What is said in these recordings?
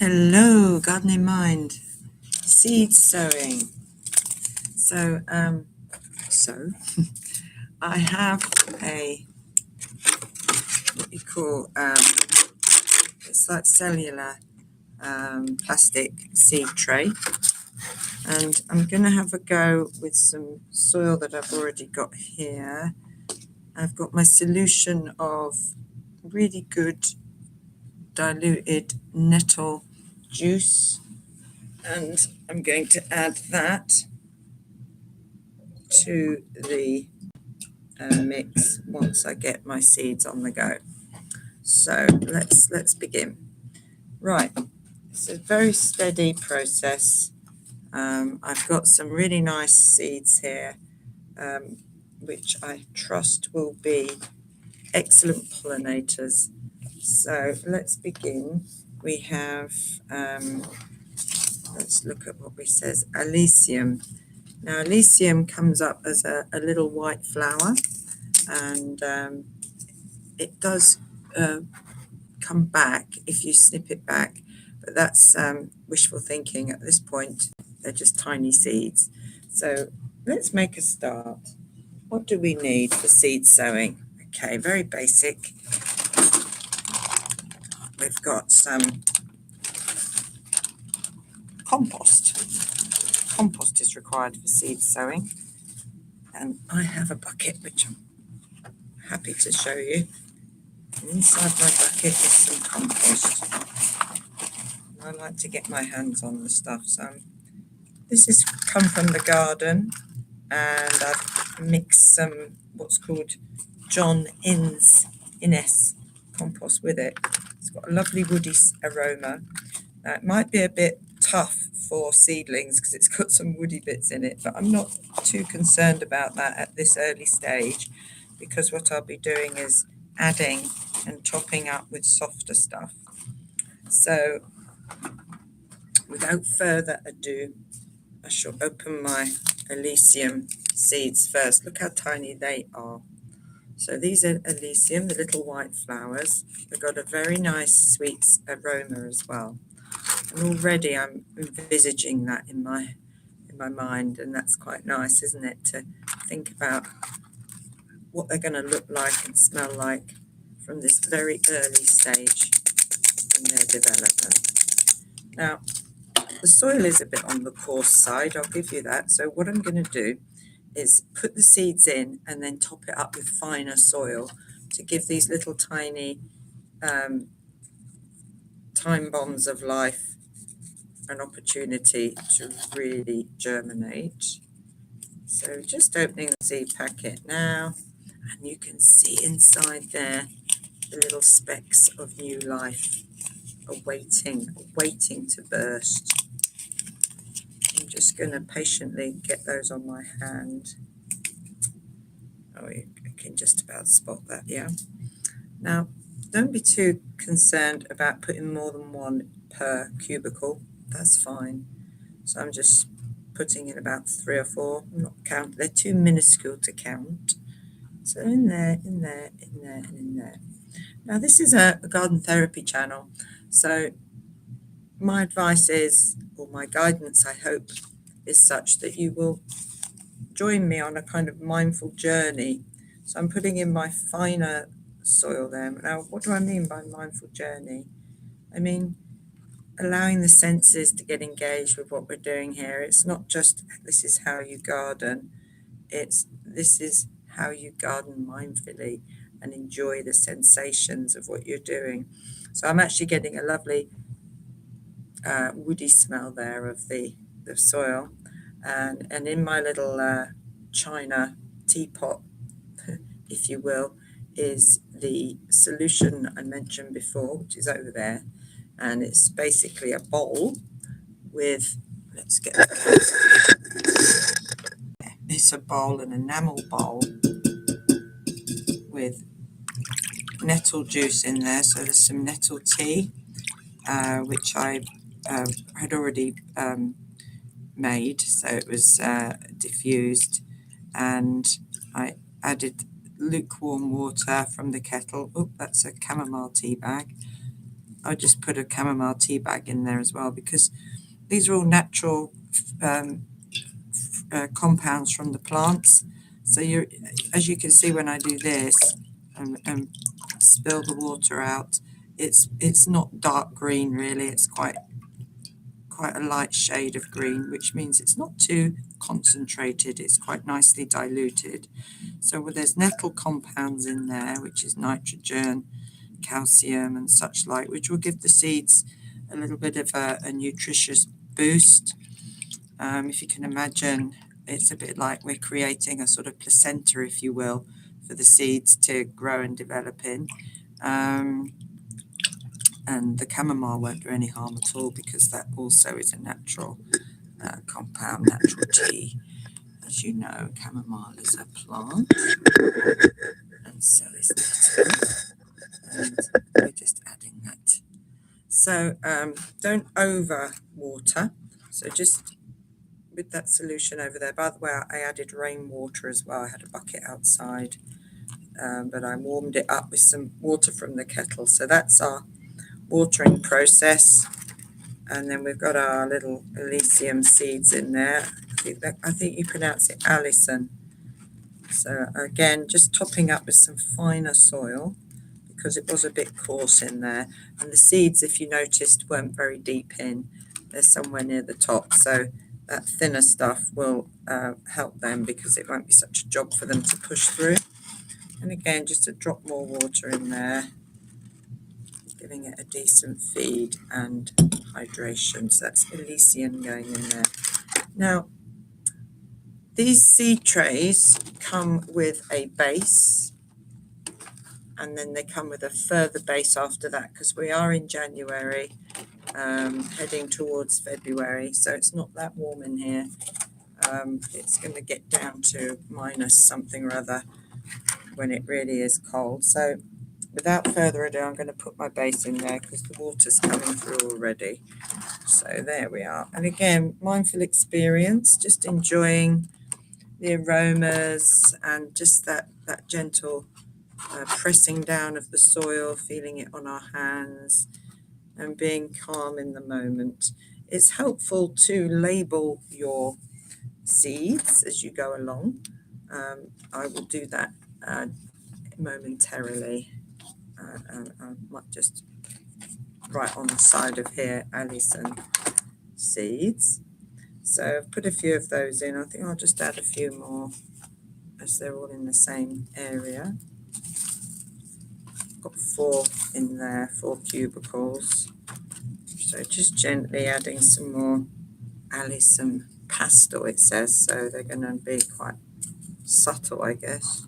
Hello, Gardening Mind, seed sowing. So I have a what you call it's like cellular plastic seed tray, and I'm going to have a go with some soil that I've already got here. I've got my solution of really good diluted nettle juice, and I'm going to add that to the mix once I get my seeds on the go. So let's begin. Right, it's a very steady process. I've got some really nice seeds here, which I trust will be excellent pollinators. So let's begin. We have, let's look at what we says, Alesium. Now Alesium comes up as a little white flower, and it does come back if you snip it back, but that's wishful thinking at this point. They're just tiny seeds. So let's make a start. What do we need for seed sowing? Okay, very basic. We've got some compost. Compost is required for seed sowing, and I have a bucket which I'm happy to show you. And inside my bucket is some compost. I like to get my hands on the stuff. So this has come from the garden, and I've mixed some what's called John Innes compost with it. It's got a lovely woody aroma. Now, it might be a bit tough for seedlings because it's got some woody bits in it, but I'm not too concerned about that at this early stage, because what I'll be doing is adding and topping up with softer stuff. So without further ado, I shall open my Alesium seeds first. Look how tiny they are. So these are Alesium, the little white flowers. They've got a very nice sweet aroma as well. And already I'm envisaging that in my mind, and that's quite nice, isn't it, to think about what they're going to look like and smell like from this very early stage in their development. Now, the soil is a bit on the coarse side, I'll give you that. So what I'm going to do is put the seeds in and then top it up with finer soil to give these little tiny time bombs of life an opportunity to really germinate. So just opening the seed packet now, and you can see inside there the little specks of new life waiting to burst. I'm just going to patiently get those on my hand. Oh, I can just about spot that, yeah. Now, don't be too concerned about putting more than one per cubicle. That's fine. So I'm just putting in about 3 or 4. I'm not counting. They're too minuscule to count. So in there, and in there. Now, this is a garden therapy channel. So my advice is, or my guidance, I hope, is such that you will join me on a kind of mindful journey. So I'm putting in my finer soil there. Now, what do I mean by mindful journey? I mean allowing the senses to get engaged with what we're doing here. It's not just this is how you garden, it's this is how you garden mindfully and enjoy the sensations of what you're doing. So I'm actually getting a lovely woody smell there of the soil, and in my little china teapot, if you will, is the solution I mentioned before, which is over there. And it's basically a bowl with, let's get it's a bowl, an enamel bowl with nettle juice in there. So there's some nettle tea, which I had already made, so it was diffused, and I added lukewarm water from the kettle. Oh, that's a chamomile tea bag. I just put a chamomile tea bag in there as well, because these are all natural compounds from the plants. So you, as you can see when I do this and spill the water out, it's not dark green really, it's quite a light shade of green, which means it's not too concentrated, it's quite nicely diluted. So there's nettle compounds in there, which is nitrogen, calcium and such like, which will give the seeds a little bit of a nutritious boost. If you can imagine, it's a bit like we're creating a sort of placenta, if you will, for the seeds to grow and develop in. And the chamomile won't do any harm at all, because that also is a natural compound, natural tea. As you know, chamomile is a plant, and so is nettle. And we're just adding that. So don't over water. So just with that solution over there. By the way, I added rainwater as well. I had a bucket outside, but I warmed it up with some water from the kettle. So that's our watering process. And then we've got our little Elysium seeds in there. I think you pronounce it Alison. So again, just topping up with some finer soil, because it was a bit coarse in there. And the seeds, if you noticed, weren't very deep in. They're somewhere near the top. So that thinner stuff will help them, because it won't be such a job for them to push through. And again, just a drop more water in there, giving it a decent feed and hydration. So that's Elysian going in there. Now, these seed trays come with a base, and then they come with a further base after that, because we are in January, heading towards February, so it's not that warm in here. It's going to get down to minus something or other when it really is cold. So without further ado, I'm going to put my base in there, because the water's coming through already. So there we are. And again, mindful experience, just enjoying the aromas and just that gentle pressing down of the soil, feeling it on our hands, and being calm in the moment. It's helpful to label your seeds as you go along. I will do that momentarily. I might just write on the side of here, Alison seeds. So I've put a few of those in. I think I'll just add a few more, as they're all in the same area. Got 4 in there, 4 cubicles. So just gently adding some more Alison pastel, it says, so they're going to be quite subtle, I guess.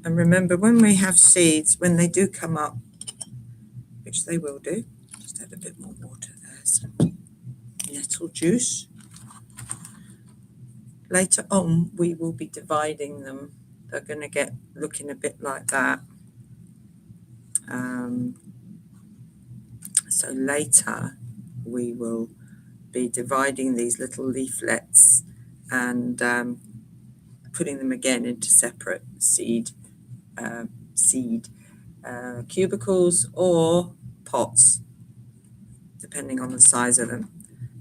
And remember, when we have seeds, when they do come up, which they will do, just add a bit more water there, some nettle juice. Later on, we will be dividing them. They're going to get looking a bit like that. So later, we will be dividing these little leaflets and putting them again into separate seed cubicles or pots, depending on the size of them.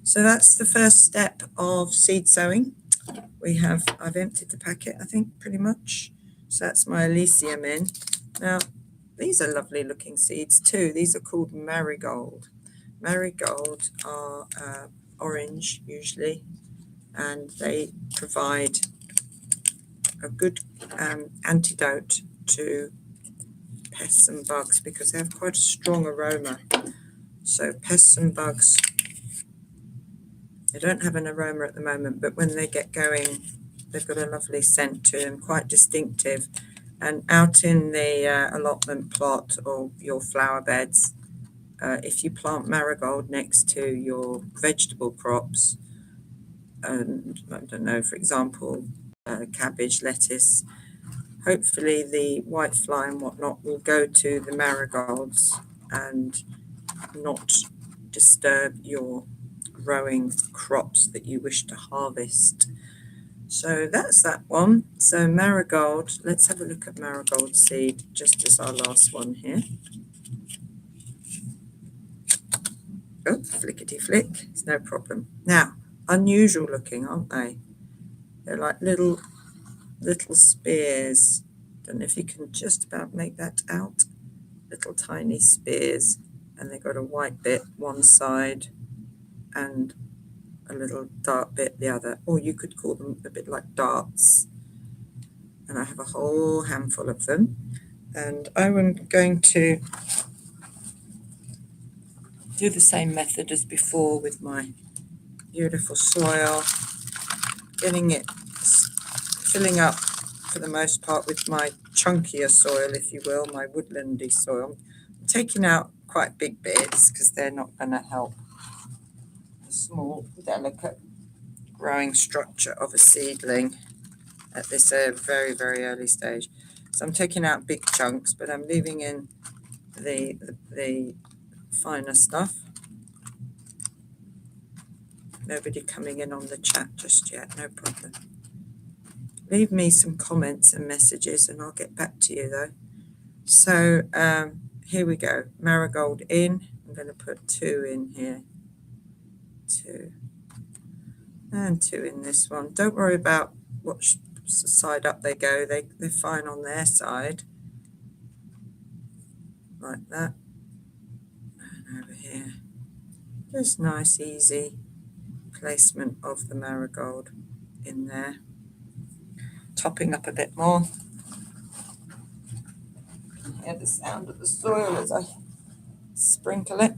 So that's the first step of seed sowing. I've emptied the packet, I think, pretty much. So that's my Elysium in. Now, these are lovely looking seeds too. These are called marigold. Marigold are orange usually, and they provide a good antidote to pests and bugs, because they have quite a strong aroma. So pests and bugs, they don't have an aroma at the moment, but when they get going, they've got a lovely scent to them, quite distinctive. And out in the allotment plot or your flower beds, if you plant marigold next to your vegetable crops, and I don't know, for example, cabbage, lettuce, hopefully the whitefly and whatnot will go to the marigolds and not disturb your growing crops that you wish to harvest. So that's that one. So marigold, let's have a look at marigold seed, just as our last one here. Oh, flickety flick, it's no problem. Now, unusual looking, aren't they? They're like little spears. Don't know if you can just about make that out. Little tiny spears, and they've got a white bit one side and a little dark bit the other, or you could call them a bit like darts. And I have a whole handful of them, and I'm going to do the same method as before with my beautiful soil, getting it filling up for the most part with my chunkier soil, if you will, my woodlandy soil. I'm taking out quite big bits because they're not going to help the small, delicate growing structure of a seedling at this very, very early stage. So I'm taking out big chunks, but I'm leaving in the finer stuff. Nobody coming in on the chat just yet, no problem. Leave me some comments and messages and I'll get back to you though. So here we go, marigold in. I'm going to put 2 in here, 2 and 2 in this one. Don't worry about what side up they go, they're fine on their side, like that. And over here, just nice easy placement of the marigold in there, topping up a bit more. You can hear the sound of the soil as I sprinkle it.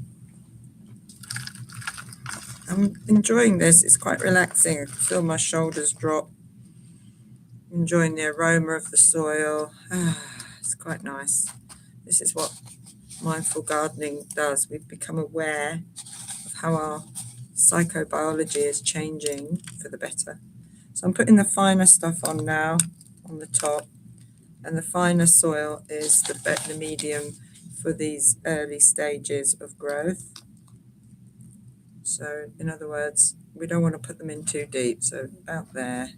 I'm enjoying this, it's quite relaxing. I can feel my shoulders drop, enjoying the aroma of the soil. It's quite nice. This is what mindful gardening does. We've become aware of how our psychobiology is changing for the better. So I'm putting the finer stuff on now on the top, and the finer soil is the medium for these early stages of growth. So in other words, we don't want to put them in too deep, so about there,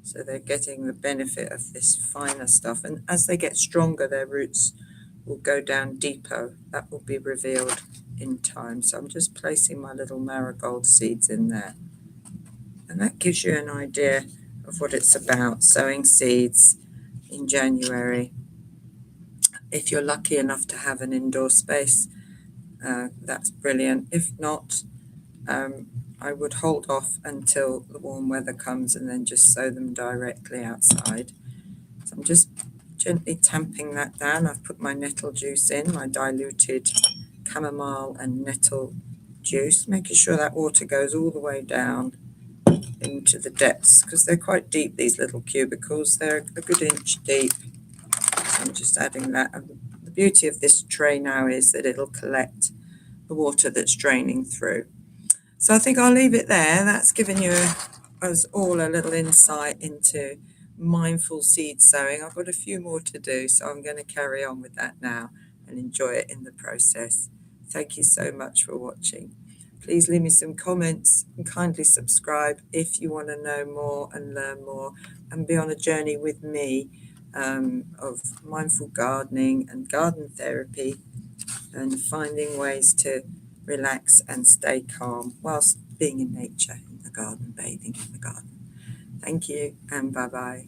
so they're getting the benefit of this finer stuff, and as they get stronger their roots will go down deeper. That will be revealed in time. So I'm just placing my little marigold seeds in there, and that gives you an idea of what it's about, sowing seeds in January. If you're lucky enough to have an indoor space, that's brilliant. If not, I would hold off until the warm weather comes and then just sow them directly outside. So I'm just gently tamping that down. I've put my nettle juice in, my diluted chamomile and nettle juice, making sure that water goes all the way down into the depths, because they're quite deep, these little cubicles. They're a good inch deep. So I'm just adding that. And the beauty of this tray now is that it'll collect the water that's draining through. So I think I'll leave it there. That's given you us all a little insight into mindful seed sowing. I've got a few more to do, so I'm going to carry on with that now and enjoy it in the process. Thank you so much for watching. Please leave me some comments and kindly subscribe if you want to know more and learn more and be on a journey with me of mindful gardening and garden therapy and finding ways to relax and stay calm whilst being in nature, in the garden, bathing in the garden. Thank you and bye-bye.